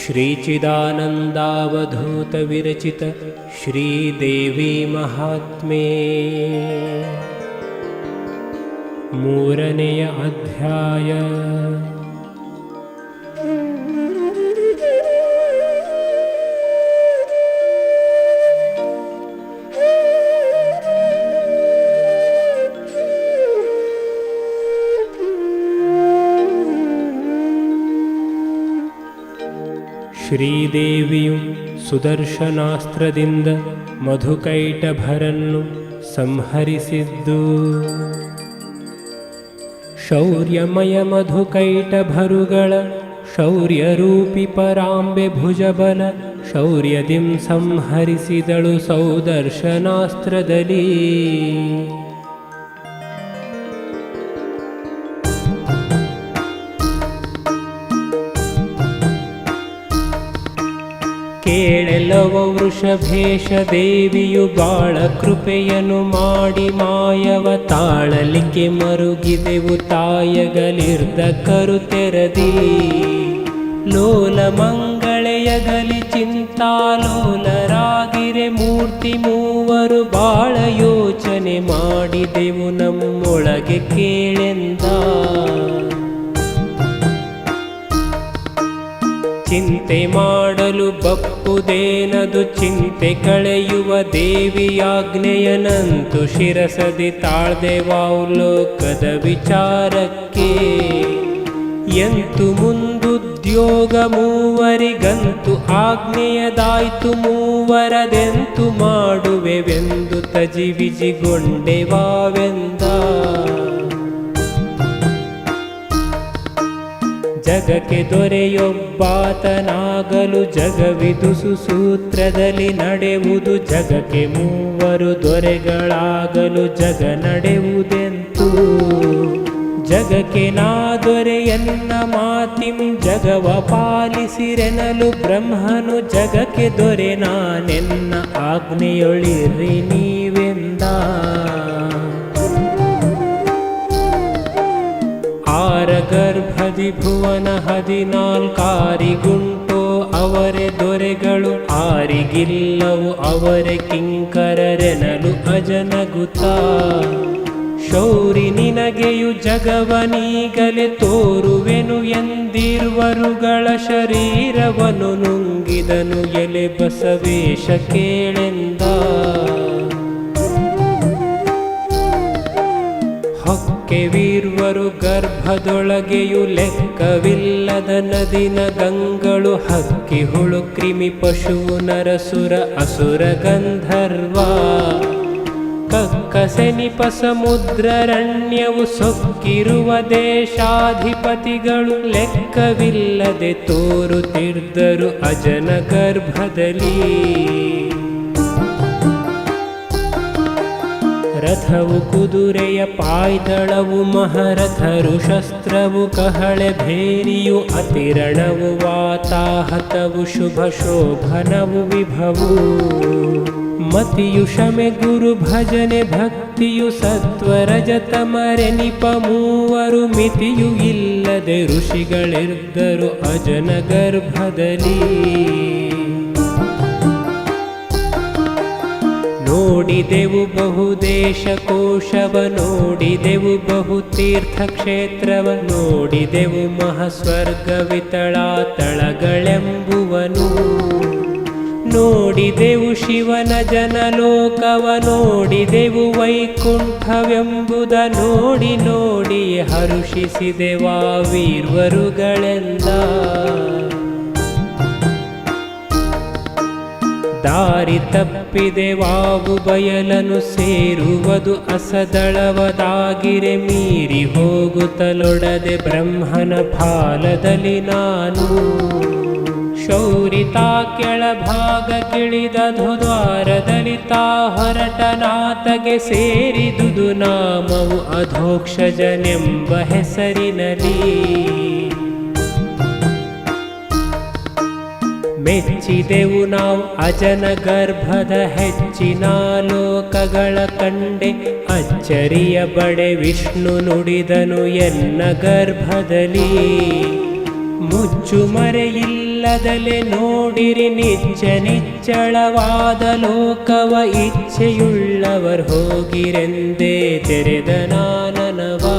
ಶ್ರೀಚಿದಾನಂದಾವಧೂತ ವಿರಚಿತ ಶ್ರೀದೇವಿ ಮಹಾತ್ಮೆ ಮೂರನೆಯ ಅಧ್ಯಾಯ. ಶ್ರೀದೇವಿಯು ಸುದರ್ಶನಾಸ್ತ್ರದಿಂದ ಮಧುಕೈಟಭರನ್ನು ಸಂಹರಿಸಿದ್ದು. ಶೌರ್ಯಮಯ ಮಧುಕೈಟಭರುಗಳ ಶೌರ್ಯರೂಪಿ ಪರಾಂಬೆ ಭುಜಬಲ ಶೌರ್ಯದಿಂ ಸಂಹರಿಸಿದಳು ಸೌದರ್ಶನಾಸ್ತ್ರದಲ್ಲಿ. ಕೇಳೆಲ್ಲವ ವೃಷಭೇಶ ದೇವಿಯು ಬಾಳ ಕೃಪೆಯನ್ನು ಮಾಡಿ ಮಾಯವ ತಾಳಲಿಕ್ಕೆ ಮರುಗಿದೆವು ತಾಯಗಲಿರ್ದ ಕರುತೆರದಿ. ಲೋಲ ಮಂಗಳೆಯಗಲಿ ಚಿಂತಾಲೋಲರಾಗಿರೆ ಮೂರ್ತಿ ಮೂವರು ಬಾಳ ಯೋಚನೆ ಮಾಡಿದೆವು ನಮ್ಮೊಳಗೆ ಕೇಳೆಂದ. ಚಿಂತೆ ಮಾಡಲು ಬಪ್ಪುದೇನದು ಚಿಂತೆ ಕಳೆಯುವ ದೇವಿಯಾಜ್ಞೆಯನಂತು ಶಿರಸದಿ ತಾಳ್ದೆವಾವು ಲೋಕದ ವಿಚಾರಕ್ಕೆ. ಎಂತು ಮುಂದುದ್ಯೋಗ ಮೂವರಿಗಂತು ಆಜ್ಞೆಯದಾಯ್ತು ಮೂವರದೆಂತು ಮಾಡುವೆವೆಂದು ತಜಿವಿಜಿಗೊಂಡೆವಾವೆಂದ. ಜಗಕ್ಕೆ ದೊರೆಯೊಬ್ಬಾತನಾಗಲು ಜಗವಿದು ಸುಸೂತ್ರದಲ್ಲಿ ನಡೆಯುವುದು. ಜಗಕ್ಕೆ ಮೂವರು ದೊರೆಗಳಾಗಲು ಜಗ ನಡೆಯುವುದೆಂತು. ಜಗಕ್ಕೆ ನಾ ದೊರೆಯನ್ನ ಮಾತಿಂ ಜಗವ ಪಾಲಿಸಿರೆನಲು ಬ್ರಹ್ಮನು ಜಗಕ್ಕೆ ದೊರೆ ನಾನೆನ್ನ ಆಜ್ಞೆಯೊಳಿರಿ ನೀವೆಂದ. ಗರ್ಭದಿ ಭುವನ 14 ಅವರೇ ದೊರೆಗಳು ಆರಿಗಿಲ್ಲವು ಅವರೇ ಕಿಂಕರರೆನಲು ಅಜನಗುತ. ಶೌರಿ ನಿನಗೆಯು ಜಗವನೀಗಲೇ ತೋರುವೆನು ಎಂದಿರುವರುಗಳ ಶರೀರವನ್ನು ನುಂಗಿದನು ಎಲೆ ಬಸವೇಶ ಕೇಳೆಂದ. ವೀರ್ವರು ಗರ್ಭದೊಳಗೆಯು ಲೆಕ್ಕವಿಲ್ಲದ ನದಿನ ಗಂಗಳು ಹಕ್ಕಿ ಹುಳು ಕ್ರಿಮಿ ಪಶುವು ನರಸುರ ಅಸುರ ಗಂಧರ್ವ. ಕಕ್ಕಸೆನಿಪ ಸಮುದ್ರರಣ್ಯವು ಸೊಕ್ಕಿರುವ ದೇಶಾಧಿಪತಿಗಳು ಲೆಕ್ಕವಿಲ್ಲದೆ ತೋರುತ್ತಿದ್ದರು ಅಜನ ಗರ್ಭದಲ್ಲಿ. ರಥವು ಕುದುರೆಯ ಪಾಯ್ದಳವು ಮಹರಥರು ಶಸ್ತ್ರವು ಕಹಳೆ ಭೇರಿಯು ಅತಿರಣವು ವಾತಾಹತವು ಶುಭ ಶೋಭನವು ವಿಭವು. ಮತಿಯು ಶಮೆ ಗುರು ಭಜನೆ ಭಕ್ತಿಯು ಸತ್ವರಜತಮರೆನಿಪ ಮೂವರು ಮಿತಿಯು ಇಲ್ಲದೆ ಋಷಿಗಳಿರ್ದರು ಅಜನ ಗರ್ಭದಲ್ಲಿ. ನೋಡಿದೆವು ಬಹುದೇಶ ಕೋಶವ ನೋಡಿದೆವು ಬಹು ತೀರ್ಥಕ್ಷೇತ್ರವ ನೋಡಿದೆವು ಮಹಾಸ್ವರ್ಗ ವಿತಳಾತಳಗಳೆಂಬುವನು. ನೋಡಿದೆವು ಶಿವನ ಜನಲೋಕವ ನೋಡಿದೆವು ವೈಕುಂಠವೆಂಬುದ ನೋಡಿ ನೋಡಿ ಹರುಷಿಸಿದೆವಾ ವೀರ್ವರುಗಳೆಂದ. ದಾರಿ ತಪ್ಪಿದೆವಾವು ಬಯಲನು ಸೇರುವುದು ಅಸದಳವದಾಗಿರೆ ಮೀರಿ ಹೋಗುತ್ತಲೊಡದೆ ಬ್ರಹ್ಮನ ಫಾಲದಲ್ಲಿ ನಾನು. ಶೌರಿತಾ ಕೆಳಭಾಗ ಕಿಳಿದಧು ದ್ವಾರದಲ್ಲಿ ತಾ ಹೊರಟನಾತಗೆ ಸೇರಿದುದು ನಾಮವು ಅಧೋಕ್ಷಜನೆಂಬ ಹೆಸರಿನಲ್ಲಿ. ಮೆಚ್ಚಿದೆವು ನಾವು ಅಜನ ಗರ್ಭದ ಹೆಚ್ಚಿನ ಲೋಕಗಳ ಕಂಡೆ ಅಚ್ಚರಿಯ ಬಡೆ ವಿಷ್ಣು ನುಡಿದನು ಎನ್ನ ಗರ್ಭದಲ್ಲಿ ಮುಚ್ಚುಮರೆಯಿಲ್ಲದಲೆ ನೋಡಿರಿ ನಿಚ್ಚಳವಾದ ಲೋಕವ ಇಚ್ಛೆಯುಳ್ಳವರು ಹೋಗಿರೆಂದೇ ತೆರೆದ ನಾನನವಾ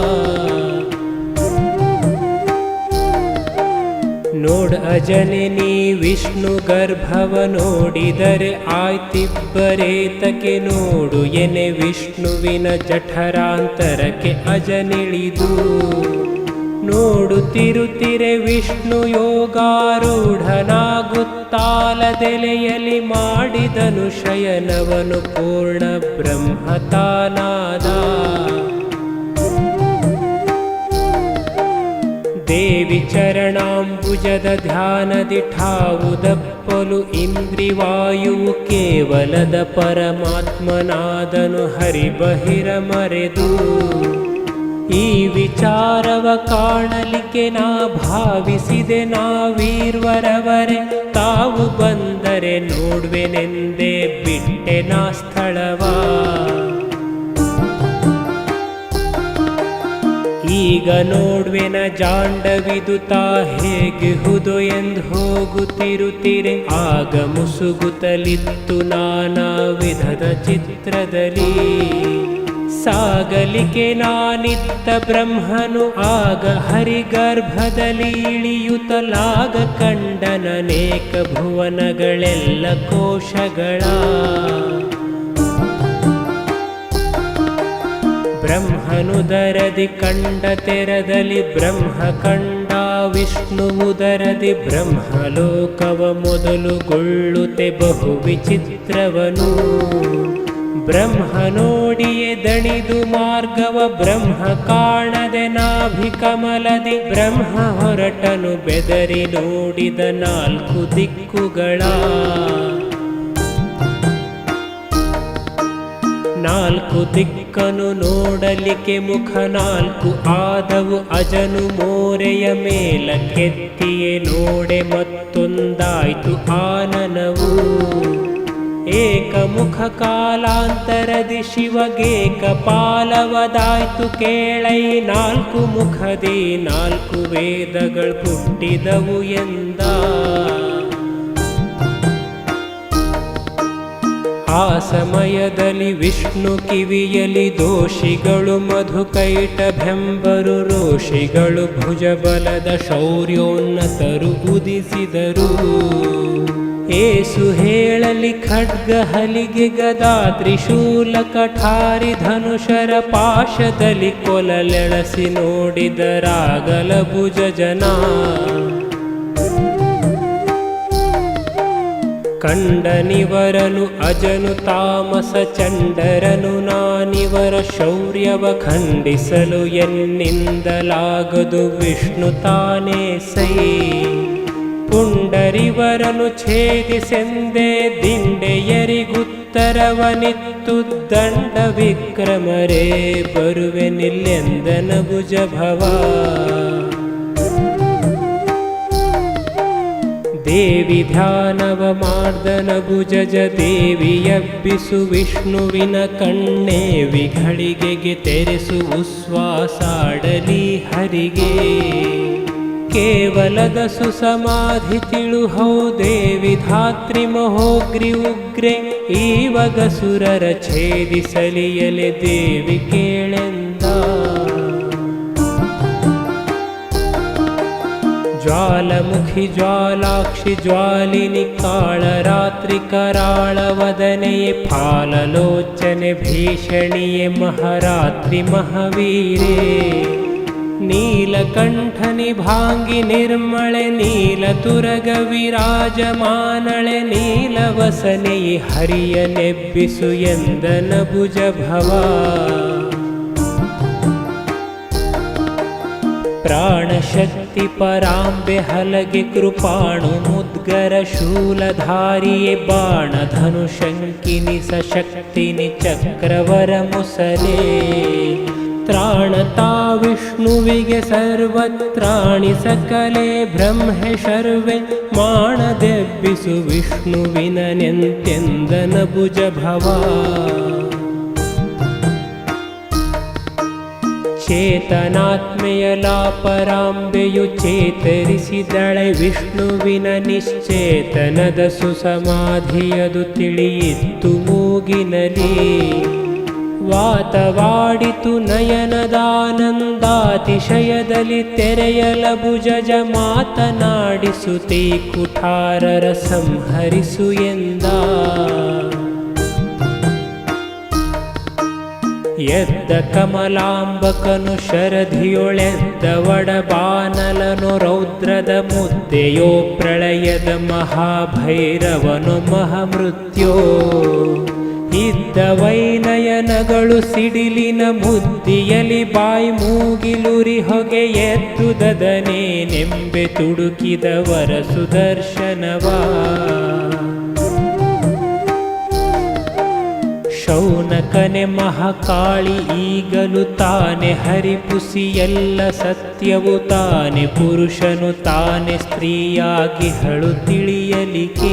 ನೋಡ ಅಜನೆ ನೀ ವಿಷ್ಣು ಗರ್ಭವ ನೋಡಿದರೆ ಆಯ್ತಿಬ್ಬರೇತಕ್ಕೆ ನೋಡು ಎನೆ ವಿಷ್ಣುವಿನ ಜಠರಾಂತರಕ್ಕೆ ಅಜನಿಳಿದು ನೋಡುತ್ತಿರುತ್ತಿರೆ ವಿಷ್ಣು ಯೋಗಾರೂಢನಾಗುತ್ತಾಲದೆಲೆಯಲ್ಲಿ ಮಾಡಿದನು ಶಯನವನು ಪೂರ್ಣ ಬ್ರಹ್ಮತಾನಾದ ದೇವಿ ಚರಣಾಂಬುಜದ ಧ್ಯಾನದಿ ಠಾವುದಪ್ಪಲು ಇಂದ್ರಿವಾಯುವು ಕೇವಲದ ಪರಮಾತ್ಮನಾದನು ಹರಿಬಹಿರ ಮರೆದು ಈ ವಿಚಾರವ ಕಾಣಲಿಕ್ಕೆ ನಾ ಭಾವಿಸಿದೆ ನಾವೀರ್ವರವರೆ ತಾವು ಬಂದರೆ ನೋಡ್ವೆನೆಂದೇ ಬಿಟ್ಟೆ ನಾ ಸ್ಥಳವಾ ಈಗ ನೋಡ್ವೆನ ಜಾಂಡವಿದುತಾ ಹೇಗಿಹುದು ಎಂದು ಹೋಗುತ್ತಿರುತ್ತಿರೆ ಆಗ ಮುಸುಗುತ್ತಲಿತ್ತು ನಾನಾ ವಿಧದ ಚಿತ್ರದಲ್ಲಿ ಸಾಗಲಿಕೆ ನಾನಿತ್ತ ಬ್ರಹ್ಮನು ಆಗ ಹರಿಗರ್ಭದಲ್ಲಿ ಇಳಿಯುತ್ತಲಾಗ ಕಂಡನನೇಕ ಭುವನಗಳೆಲ್ಲ ಕೋಶಗಳ ಬ್ರಹ್ಮನುದರದಿ ಕಂಡ ತೆರದಲ್ಲಿ ಬ್ರಹ್ಮ ಕಂಡ ವಿಷ್ಣುವುದರದಿ ಬ್ರಹ್ಮಲೋಕವ ಮೊದಲುಗೊಳ್ಳುತ್ತೆ ಬಹು ವಿಚಿತ್ರವನು ಬ್ರಹ್ಮ ನೋಡಿಯೇ ದಣಿದು ಮಾರ್ಗವ ಬ್ರಹ್ಮ ಕಾಣದೆ ನಾಭಿಕಮಲದಿ ಬ್ರಹ್ಮ ಹೊರಟನು ಬೆದರಿ ನೋಡಿದ ನಾಲ್ಕು ದಿಕ್ಕುಗಳ ನಾಲ್ಕು ದಿಕ್ಕನು ನೋಡಲಿಕ್ಕೆ ಮುಖ ನಾಲ್ಕು ಆದವು ಅಜನು ಮೋರೆಯ ಮೇಲಕ್ಕೆತ್ತಿಯೇ ನೋಡೆ ಮತ್ತೊಂದಾಯ್ತು ಆನನವು ಏಕಮುಖ ಕಾಲಾಂತರದಿ ಶಿವಗೇಕ ಪಾಲವದಾಯ್ತು ಕೇಳೈ ನಾಲ್ಕು ಮುಖದಿ ನಾಲ್ಕು ವೇದಗಳು ಹುಟ್ಟಿದವು ಎಂದ ಆ ಸಮಯದಲ್ಲಿ ವಿಷ್ಣು ಕಿವಿಯಲಿ ದೋಷಿಗಳು ಮಧುಕೈಟಭೆಂಬರು ರೋಷಿಗಳು ಭುಜಬಲದ ಶೌರ್ಯೋನ್ನತರು ಉದಿಸಿದರು ಏಸು ಹೇಳಲಿ ಖಡ್ಗ ಹಲಿಗೆ ಗದಾ ತ್ರಿಶೂಲ ಕಠಾರಿ ಧನುಷರ ಪಾಶದಲ್ಲಿ ಕೊಲಲೆಳಸಿ ನೋಡಿದರಾಗಲ ಭುಜ ಜನ ಕಂಡನಿವರನು ಅಜನು ತಾಮಸ ಚಂಡರನು ನಾನಿವರ ಶೌರ್ಯವ ಖಂಡಿಸಲು ಎನ್ನಿಂದಲಾಗದು ವಿಷ್ಣು ತಾನೇ ಸೈ ಪುಂಡರಿವರನು ಛೇದಿಸೆಂದೇ ದಿಂಡೆಯರಿಗುತ್ತರವನಿತ್ತು ದಂಡ ವಿಕ್ರಮರೇ ಬರುವೆನಿಲ್ಲೆಂದನ ಭುಜಭವ ದೇವಿ ಧ್ಯಾನವ ಮಾಡ್ದನ ಭುಜಜ ದೇವಿಯಬ್ಬಿಸು ವಿಷ್ಣುವಿನ ಕಣ್ಣೇ ವಿಘಳಿಗೆಗೆ ತೆರೆಸು ಉಸ್ವಾಸಾಡಲಿ ಹರಿಗೆ ಕೇವಲದ ಸುಸಮಾಧಿ ತಿಳುಹೌ ದೇವಿ ಧಾತ್ರಿ ಮಹೋಗ್ರಿ ಉಗ್ರೆ ಈವಗ ಸುರರ ಛೇದಿಸಲಿಯಲೆ ದೇವಿ ಕೇಳೆಂದ ಜ್ವಾಲಮುಖಿ ಜ್ವಾಲಾಕ್ಷಿ ಜ್ವಾಲಿನಿ ಕಾಳರಾತ್ರಿ ಕರಾಳವದನೆಯೇ ಫಾಲಲೋಚನೆ ಭೀಷಣಿಯೇ ಮಹಾರಾತ್ರಿ ಮಹಾವೀರೇ ನೀಲಕಂಠನಿ ಭಾಂಗಿ ನಿರ್ಮಳೆ ನೀಲತುರಗ ವಿರಾಜಮಾನಳೆ ನೀಲವಸನೆಯಿ ಹರಿಯ ನೆಬ್ಬಿಸು ಎಂದನ ಭುಜಭವ ಪ್ರಾಣಶಕ್ತಿ ಪರಾಂಬೆ ಹಲಗೆ ಕೃಪಾಣು ಮುದ್ಗರ ಶೂಲಧಾರಿಯೇ ಬಾಣ ಧನುಶಂಕಿನಿ ಸಶಕ್ತಿನಿ ಚಕ್ರವರ ಮುಸಲೇ ತ್ರಾಣತಾ ವಿಷ್ಣು ವಿಷ್ಣುವಿಗೆ ಸರ್ವತ್ರಾಣಿ ಸಕಲೆ ಬ್ರಹ್ಮೆ ಶರ್ವೆ ಮಾಡದೆಬ್ಬಿಸು ವಿಷ್ಣುವಿನನೆಂತೆಂದನ ಭುಜಭವ ಚೇತನಾತ್ಮೆಯಲ ಪರಾಂಬೆಯು ಚೇತರಿಸಿದಳೆ ವಿಷ್ಣುವಿನ ನಿಶ್ಚೇತನದ ಸುಸಮಾಧಿಯದು ತಿಳಿಯಿತ್ತು ಮೂಗಿನಲಿ ವಾತವಾಡಿತು ನಯನದಾನಂದಾತಿಶಯದಲ್ಲಿ ತೆರೆಯಲ ಭುಜಜ ಮಾತನಾಡಿಸುತ್ತೀ ಕುಠಾರರ ಸಂಹರಿಸು ಎಂದ ಎದ್ದ ಕಮಲಾಂಬಕನು ಶರಧಿಯೊಳೆದ್ದ ವಡಬಾನಲನು ರೌದ್ರದ ಮುದ್ದೆಯೋ ಪ್ರಳಯದ ಮಹಾಭೈರವನು ಮಹಾಮೃತ್ಯೋ ಇದ್ದ ವೈನಯನಗಳು ಸಿಡಿಲಿನ ಮುದ್ದಿಯಲಿ ಬಾಯಿ ಮೂಗಿಲುರಿ ಹೊಗೆ ಎದ್ದುದನೇ ನೆಂಬೆ ತುಡುಕಿದವರ ಸುದರ್ಶನವಾ ಶೌನಕನೆ ಮಹಾಕಾಳಿ ಈಗಲು ತಾನೆ ಹರಿಪುಸಿ ಎಲ್ಲ ಸತ್ಯವು ತಾನೆ ಪುರುಷನು ತಾನೆ ಸ್ತ್ರೀಯಾಗಿ ಹಳು ತಿಳಿಯಲಿಕೆ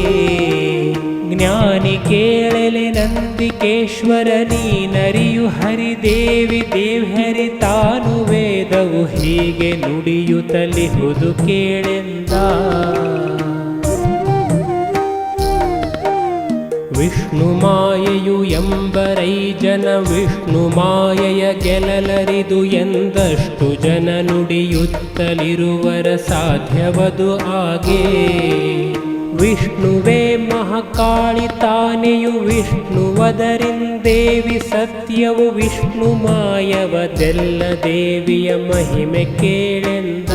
ಜ್ಞಾನಿ ಕೇಳಲೆ ನಂದಿಕೇಶ್ವರ ನೀನರಿಯು ಹರಿದೇವಿ ದೇವ್ಹರಿ ತಾನು ವೇದವು ಹೀಗೆ ನುಡಿಯುತ್ತಲಿಹುದು ಕೇಳೆಂದ ವಿಷ್ಣು ಮಾಯೆಯು ಎಂಬರೈ ಜನ ವಿಷ್ಣು ಮಾಯೆಯ ಗೆಲ್ಲಲರಿದು ಎಂದಷ್ಟು ಜನ ನುಡಿಯುತ್ತಲಿರುವರ ಸಾಧ್ಯವದು ಆಗೆ ವಿಷ್ಣುವೇ ಮಹಾಕಾಳಿ ತಾನೆಯು ವಿಷ್ಣುವದರಿಂದೇವಿ ಸತ್ಯವು ವಿಷ್ಣು ಮಾಯವದೆಲ್ಲ ದೇವಿಯ ಮಹಿಮೆ ಕೇಳೆಂದ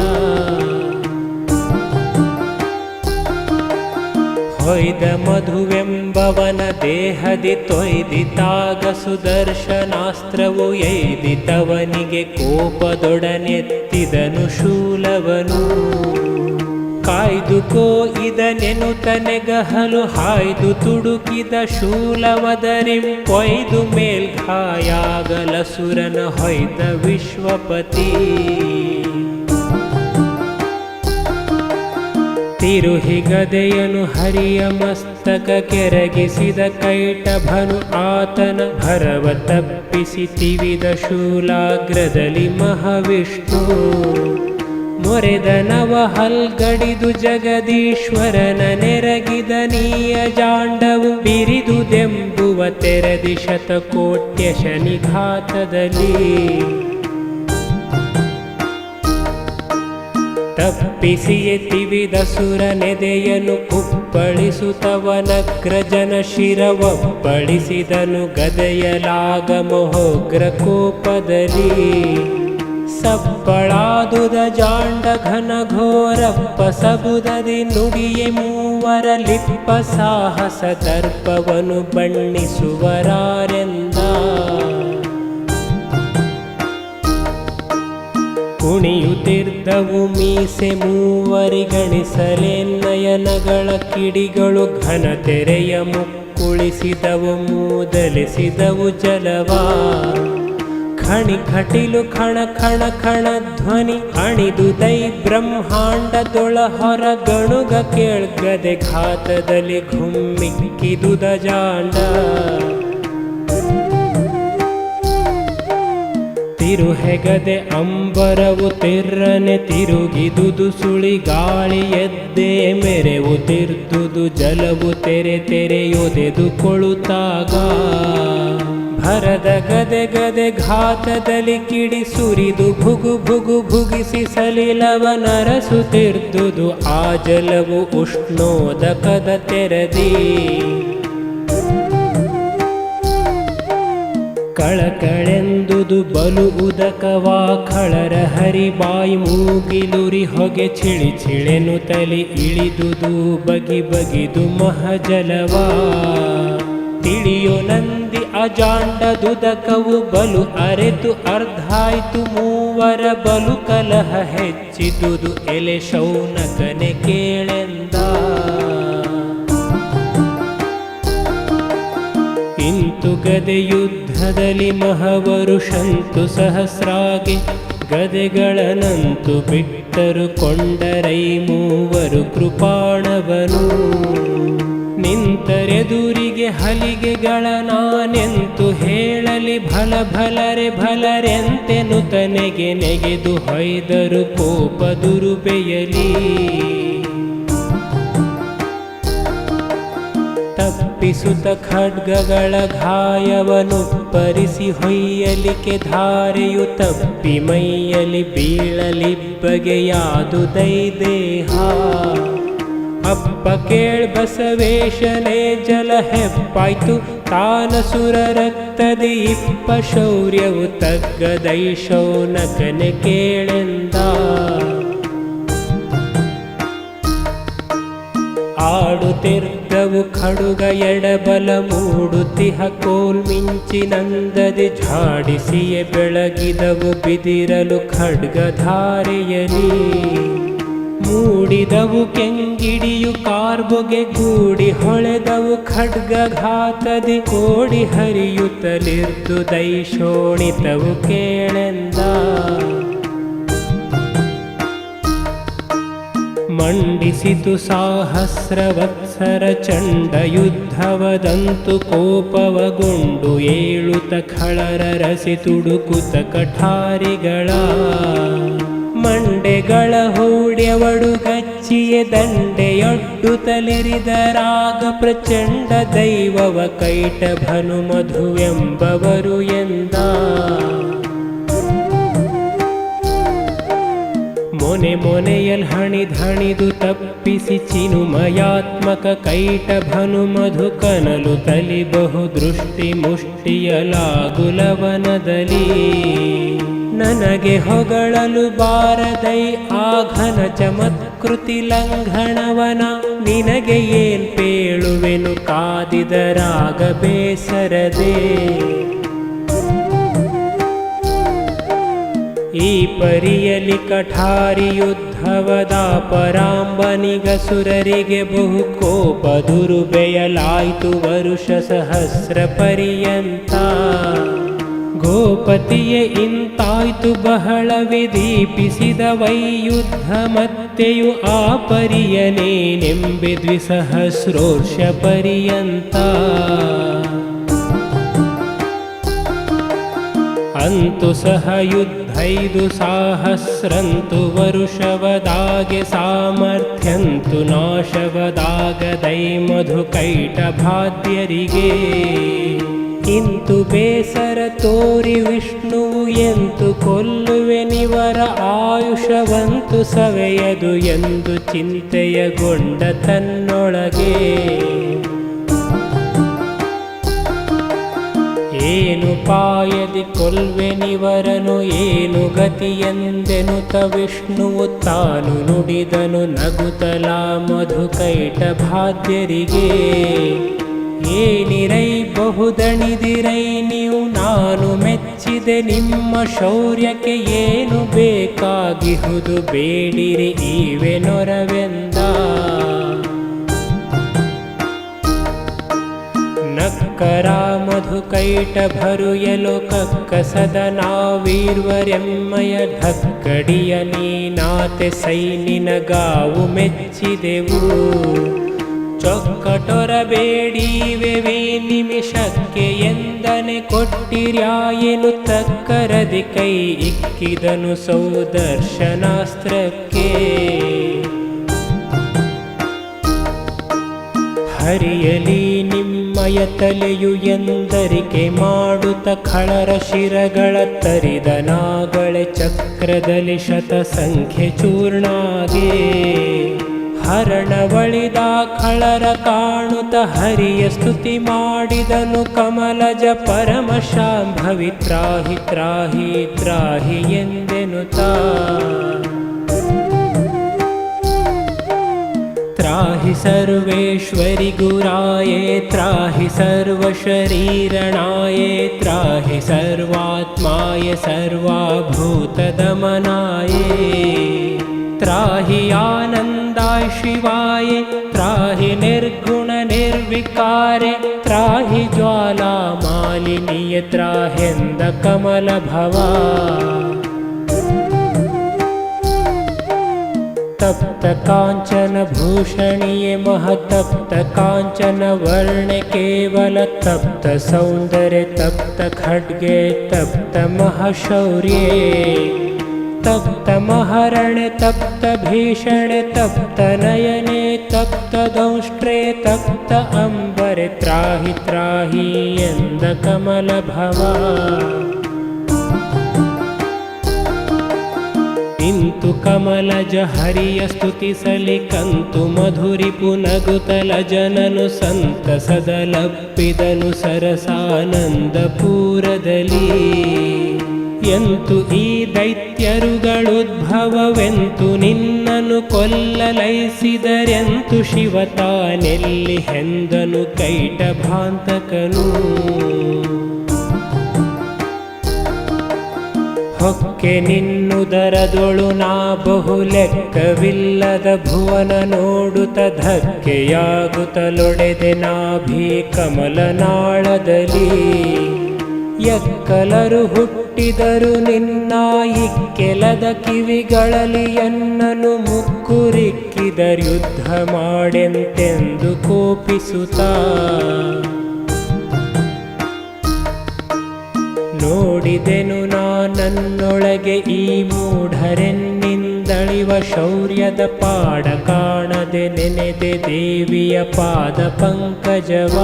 ಹೊಯ್ದ ಮಧುವೆಂಬವನ ದೇಹದಿ ತೊಯ್ದಿತಾಗ ಸುದರ್ಶನಾಸ್ತ್ರವು ಎಯ್ದಿತವನಿಗೆ ಕೋಪದೊಡನೆತ್ತಿದನು ಶೂಲವನು ಕಾಯ್ದುಕೋ ಇದನೆನುತನೆಗಹಲು ಹಾಯ್ದು ತುಡುಕಿದ ಶೂಲವದರಿಂ ಕೊಯ್ದು ಮೇಲ್ಘಾಯಾಗಲ ಸುರನ ಹೊಯ್ದ ವಿಶ್ವಪತಿ ತಿರುಹಿಗದೆಯನು ಹರಿಯ ಮಸ್ತಕ ಕೆರಗಿಸಿದ ಕೈಟಭನು ಆತನ ಭರವ ತಪ್ಪಿಸಿ ತಿವಿದ ಶೂಲಾಗ್ರದಲ್ಲಿ ಮಹಾವಿಷ್ಣು ಮೊರೆದ ನವಹಲ್ಗಡಿದು ಜಗದೀಶ್ವರನ ನೆರಗಿದ ನೀಯ ಜಾಂಡವು ಬಿರಿದುದೆಂಬುವ ತೆರದಿ ಶತಕೋಟ್ಯ ಶನಿಘಾತದಲ್ಲಿ ತಪ್ಪಿಸಿಯೇ ತಿವಿದ ಸುರನೆದೆಯನು ಕುಪ್ಪಳಿಸುತ್ತವನಗ್ರಜನ ಶಿರವಪ್ಪಳಿಸಿದನು ಗದೆಯಲಾಗ ಮಹೋಗ್ರ ಕೋಪದಲ್ಲಿ ಸಪ್ಪಳಾದುದ ಜಾಂಡ ಘನ ಘೋರಪ್ಪ ಸಬುದದಿ ನುಡಿಯೆ ಮೂವರ ಲಿಪ್ಪ ಸಾಹಸ ದರ್ಪವನು ಬಣ್ಣಿಸುವರಾರೆಂದ ಕುಣಿಯುತ್ತಿದ್ದವು ಮೀಸೆ ಮೂವರಿಗಣಿಸಲೆನ್ನಯನಗಳ ಕಿಡಿಗಳು ಘನ ತೆರೆಯ ಮುಕ್ಕುಳಿಸಿದವು ಮೂದಲಿಸಿದವು ಜಲವಾ ಖಣಿ ಖಟಿಲು ಖಣ ಖಣ ಖಣ ಧ್ವನಿ ಅಣಿದು ದೈ ಬ್ರಹ್ಮಾಂಡದೊಳ ಹೊರ ಗಣುಗ ಕೇಳ್ಗದೆ ಘಾತದಲ್ಲಿ ಘುಮ್ಮಿಕ್ಕಿದುದ ಜಾಂಡ ತಿರುಹೆಗದೆ ಅಂಬರವು ತಿರ್ರನೆ ತಿರುಗಿದುದು ಸುಳಿ ಗಾಳಿ ಎದ್ದೇ ಮೆರೆವು ತಿರ್ದುದು ಜಲವು ತೆರೆ ತೆರೆಯೊದೆದು ಕೊಳುತ್ತಾಗ ಭರದ ಗದೆ ಗದೆ ಘಾತದಲ್ಲಿ ಕಿಡಿ ಸುರಿದು ಭುಗು ಭುಗು ಭುಗಿಸಿ ಸಲಿಲವ ನರಸುತ್ತಿರ್ದುದು ಆ ಜಲವು ಉಷ್ಣೋದಕದ ತೆರದಿ ಕಳಕಳೆಂದುದು ಬಲು ಉದಕವಾ ಖಳರ ಹರಿಬಾಯಿ ಮೂಗಿಲುರಿ ಹೊಗೆ ಚಿಳಿ ಚಿಳೆನು ತಲೆ ಇಳಿದುದು ಬಗಿ ಬಗಿದು ಮಹಜಲವಾ ತಿಳಿಯೋ ನಂದಿ ಅಜಾಂಡದುದಕವು ಬಲು ಅರೆತು ಅರ್ಧಾಯ್ತು ಮೂವರ ಬಲು ಕಲಹ ಹೆಚ್ಚಿದುದು ಎಲೆ ಶೌನಕನೆ ಕೇಳೆಂದ ಇಂತು ಗದೆ ಯುದ್ಧದಲ್ಲಿ ಮಹವರುಷಂತು ಸಹಸ್ರಾಗಿ ಗದೆಗಳನಂತು ಬಿಟ್ಟರು ಕೊಂಡರೈ ಮೂವರು ಕೃಪಾಣವನು. ನಿಂತರೆದುರಿಗೆ ಹಲಿಗೆಗಳ ನಾನೆಂತು ಹೇಳಲಿ, ಭಲ ಭಲರೆ ಭಲರೆಂತೆನು ತನೆಗೆ ನೆಗೆದು ಹೊಯ್ದರು ಕೋಪ ದುರುಬೆಯಲಿ. ತಪ್ಪಿಸುತ್ತ ಖಡ್ಗಗಳ ಘಾಯವನ್ನು ಪರಿಸಿ ಹೊಯ್ಯಲಿಕ್ಕೆ ಧಾರೆಯು ತಪ್ಪಿ ಮೈಯಲಿ ಬೀಳಲಿ ಬಗೆಯಾದು ದೈದೇಹ. ಅಪ್ಪ ಕೇಳ್ ಬಸವೇಶನೇ ಜಲ ಹೆಪ್ಪಾಯ್ತು ತಾನಸುರ ರಕ್ತದಿ ಇಪ್ಪ ಶೌರ್ಯವು ತಗ್ಗದೈ ಶೌನಕನೆ ಕೇಳೆಂದ. ಆಡುತ್ತಿರ್ದವು ಖಡುಗ ಎಡಬಲ ಮೂಡುತಿಹ ಕೋಲ್ ಮಿಂಚಿನಂದದಿ ಝಾಡಿಸಿಯೇ ಬೆಳಗಿದವು ಬಿದಿರಲು ಖಡ್ಗಧಾರೆಯಲಿ. ಮೂಡಿದವು ಕೆಂಗಿಡಿಯು ಕಾರ್ಬೊಗೆ ಗೂಡಿ ಹೊಳೆದವು ಖಡ್ಗಘಾತದಿ ಕೋಡಿ ಹರಿಯುತ್ತಲಿರ್ದು ದೈಶೋಣಿತವು ಕೇಳೆಂದ. ಮಂಡಿಸಿತು ಸಹಸ್ರವತ್ಸರ ಚಂಡ ಯುದ್ಧವದಂತು ಕೋಪವಗೊಂಡು ಏಳುತ ಖಳರರಸಿ ತುಡುಕುತ ಕಠಾರಿಗಳ. ಮಂಡೆಗಳ ಹೂಡ್ಯವಡು ಗಚ್ಚಿಯೇ ದಂಡೆಯೊಡ್ಡುತ್ತಲಿರಿದರಾಗ ಪ್ರಚಂಡ ದೈವವ ಕೈಟಭನು ಮಧುವೆಂಬವರು ಎಂದ. ಮೊನೆ ಮೊನೆಯಲ್ ಹಣಿಧಣಿದು ತಪ್ಪಿಸಿ ಚಿನುಮಯಾತ್ಮಕ ಕೈಟಭನು ಮಧು ಕನಲು ತಲಿ ಬಹು ದೃಷ್ಟಿ ಮುಷ್ಟಿಯಲಾಗುಲವನದಲ್ಲಿ. ನನಗೆ ಹೊಗಳಲು ಬಾರದೈ ಆ ಘನ ಚಮತ್ಕೃತಿ ಲಂಘಣವನ. ನಿನಗೆ ಏನ್ ಪೇಳುವೆನು ಕಾದಿದರಾಗ ಬೇಸರದೆ. ಈ ಪರಿಯಲಿ ಕಠಾರಿ ಯುದ್ಧವದ ಪರಾಂಬನಿಗಸುರರಿಗೆ ಬಹು ಕೋಪ ದುರುಬೆಯಲಾಯ್ತು ವರುಷ ಸಹಸ್ರ ಪರ್ಯಂತ. ಗೋಪತಿಯೇ ಇಂತಾಯ್ತು ಬಹಳ ವಿದೀಪಿಸಿದ ವೈಯುದ್ಧ ಮತ್ತೆಯು ಆ ಪರಿಯನೇನೆಂಬೆ ದ್ವಿಸಹಸ್ರೋರ್ಷ ಪರ್ಯಂತ. ಅಂತು ಸಹ ಯುದ್ಧೈದು ಸಹಸ್ರಂತು ವರುಷವದಾಗೆ ಸಾಮರ್ಥ್ಯಂತು ನಾಶವದಾಗದೈ ಮಧು ಕೈಟಭಾದ್ಯರಿಗೆ. ಇಂತು ಬೇಸರ ತೋರಿ ವಿಷ್ಣುವು ಎಂತು ಕೊಲ್ಲುವೆನಿವರ ಆಯುಷವಂತು ಸವೆಯದು ಎಂದು ಚಿಂತೆಯಗೊಂಡ ತನ್ನೊಳಗೆ. ಏನು ಪಾಯದಿ ಕೊಲ್ವೆನಿವರನು ಏನು ಗತಿಯೆಂದೆನುತ ವಿಷ್ಣುವು ತಾನು ನುಡಿದನು ನಗುತಲ ಮಧು ಕೈಟಭಾದ್ಯರಿಗೆ. ಏನಿರೈ ಬಹುದಣಿದಿರೈ ನೀವು ನಾನು ಮೆಚ್ಚಿದೆ ನಿಮ್ಮ ಶೌರ್ಯಕ್ಕೆ ಏನು ಬೇಕಾಗಿಹುದು ಬೇಡಿರಿ ಈವೆನೊರವೆಂದ. ನಕ್ಕರ ಮಧು ಕೈಟಭರು ಎಲೋ ಕಕ್ಕಸದ ನಾವೀರ್ವರೆಮ್ಮಯ ಧಕ್ಕಡಿಯ ನೀನಾತೆ ಸೈನಿನಗಾವು ಮೆಚ್ಚಿದೆವು. ಚೊಕ್ಕಟೊರಬೇಡಿವೆವೇ ನಿಮಿಷಕ್ಕೆ ಎಂದನೆ ಕೊಟ್ಟಿರ್ಯಾಯೆನು ತಕ್ಕರದಿ ಕೈ ಇಕ್ಕಿದನು ಸೌದರ್ಶನಾಸ್ತ್ರಕ್ಕೆ. ಹರಿಯಲಿ ನಿಮ್ಮಯ ತಲೆಯು ಎಂದರಿಕೆ ಮಾಡುತ್ತ ಖಳರ ಶಿರಗಳ ತರಿದ ನಾಗಳೆ ಚಕ್ರದಲ್ಲಿ ಶತಸಂಖ್ಯೆ ಚೂರ್ಣಾಗೆ. ಹರಣವಳಿದ ಖಳರ ಕಾಣುತ್ತ ಹರಿಯ ಸ್ತುತಿ ಮಾಡಿದನು ಕಮಲಜ ಪರಮ ಶಾಂಭವಿ ತ್ರಾಹಿ ತ್ರಾಹಿ ತ್ರಾಹಿ ಎಂದೆನುತ. त्राहि सर्वेश्वरि गुराये त्राहि सर्वशरीरणाये त्राहि सर्वात्माय सर्वाभूतदमनाये त्राहि आनन्दाय शिवाय त्राहि निर्गुण निर्विकारे त्राहि ज्वालामालिनीय त्राह्यन्द कमलभवा। तप्त काञ्चन भूषणीये महतप्त काञ्चन वर्णे केवल तप्त सौन्दर्ये तप्त खड्गे तप्त महाशौर्ये तप्त महरणे तप्त भीषणे तप्त नयने तप्त दंष्ट्रे तप्त अंबरे त्राहि त्राहि ಎಂದ ಕಮಲ ಭವ ಇಂತು ಕಮಲಜ ಹರಿಯ ಸ್ತುತಿಸಲಿ ಕಂತು ಮಧುರಿಪು ನಗುತಲ ಜನನು ಸಂತಸದಲಪ್ಪಿದನು ಸರಸಾನಂದ ಪೂರದಲ್ಲಿ ಎಂತು ಈ ದೈತ್ಯರುಗಳುದ್ಭವವೆಂತು ನಿನ್ನನು ಕೊಲ್ಲಲೈಸಿದರೆಂತು ಶಿವ ತಾನೆಲ್ಲಿ ಹೆಂದನು ಕೈಟಭಾಂತಕನು ಹೊಕ್ಕೆ ನಿನ್ನುದರದೊಳು ನಾ ಬಹು ಲೆಕ್ಕವಿಲ್ಲದ ಭುವನ ನೋಡುತ್ತ ಧಕ್ಕೆಯಾಗುತ್ತಲೊಡೆದೆ ನಾಭಿ ಕಮಲನಾಳದಲ್ಲಿ ಎಕ್ಕಲರು ಹುಟ್ಟಿದರು ನಿನ್ನ ಇಕ್ಕೆಲದ ಕಿವಿಗಳಲ್ಲಿ ಎನ್ನನು ಮುಕ್ಕುರಿಕ್ಕಿದರು ಯುದ್ಧ ಮಾಡೆಂತೆಂದು ಕೋಪಿಸುತ್ತಾ ನೋಡಿದೆನು ನನ್ನೊಳಗೆ ಈ ಮೂಢರೆನ್ನಿಂದಳಿವ ಶೌರ್ಯದ ಪಾಡ ಕಾಣದೆ ನೆನೆದೆ ದೇವಿಯ ಪಾದ ಪಂಕಜವ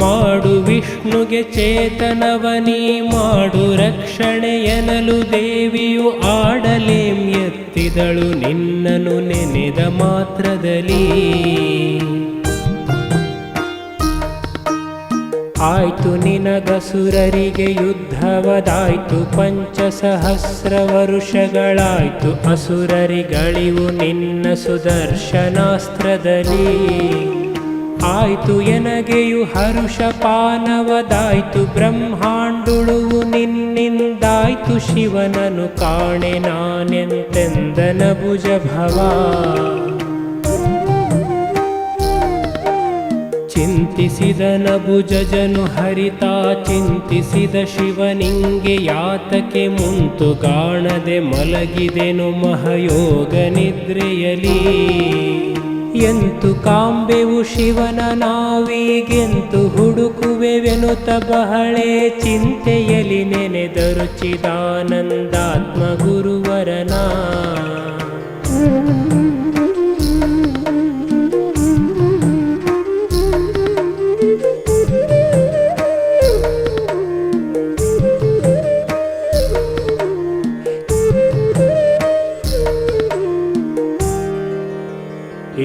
ಮಾಡು ವಿಷ್ಣುಗೆ ಚೇತನವನಿ ಮಾಡು ರಕ್ಷಣೆ ಎನ್ನಲು ದೇವಿಯು ಆಡಲೇಂ ಎತ್ತಿದಳು ನಿನ್ನನು ನೆನೆದ ಮಾತ್ರದಲ್ಲಿ ಆಯ್ತು ನಿನಗಸುರರಿಗೆ ಯುದ್ಧವದಾಯ್ತು ಪಂಚಸಹಸ್ರ ವರುಷಗಳಾಯ್ತು ಅಸುರರಿಗಳಿವು ನಿನ್ನ ಸುದರ್ಶನಾಸ್ತ್ರದಲ್ಲಿ ಆಯ್ತು ಎನಗೆಯು ಹರುಷಪಾನವದಾಯ್ತು ಬ್ರಹ್ಮಾಂಡುಳುವು ನಿನ್ನಿಂದಾಯ್ತು ಶಿವನನು ಕಾಣೆ ನಾನೆಂತೆಂದನ ಭುಜಭವ ಚಿಂತಿಸಿದನ ಭುಜಜನು ಹರಿತಾ ಚಿಂತಿಸಿದ ಶಿವನಿಂಗೆ ಯಾತಕೆ ಮುಂತು ಕಾಣದೆ ಮಲಗಿದೆನು ಮಹಯೋಗ ನಿದ್ರೆಯಲಿ ಎಂತು ಕಾಂಬೆವು ಶಿವನ ನಾವೀಗೆಂತು ಹುಡುಕುವೆವೆನುತ ಬಹಳೆ ಚಿಂತೆಯಲಿ ನೆನೆದರು ಚಿದಾನಂದಾತ್ಮ ಗುರುವರನ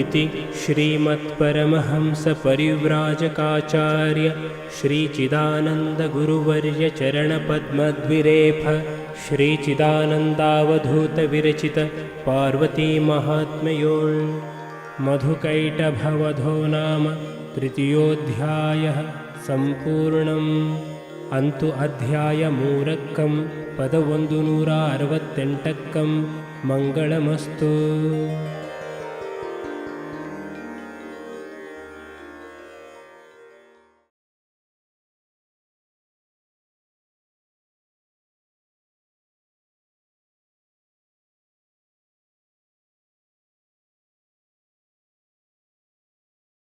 इति श्रीमत्परमहंसपरिव्राजकाचार्य श्रीचिदानन्दगुरुवर्य चरणपद्मद्विरेफ श्रीचिदानन्दावधूतविरचित पार्वतीमाहात्म्योळ् मधुकैटभवधो नाम तृतीयोऽध्यायः सम्पूर्णम् अंतु अध्याय 3 पद 168 मंगलमस्तु।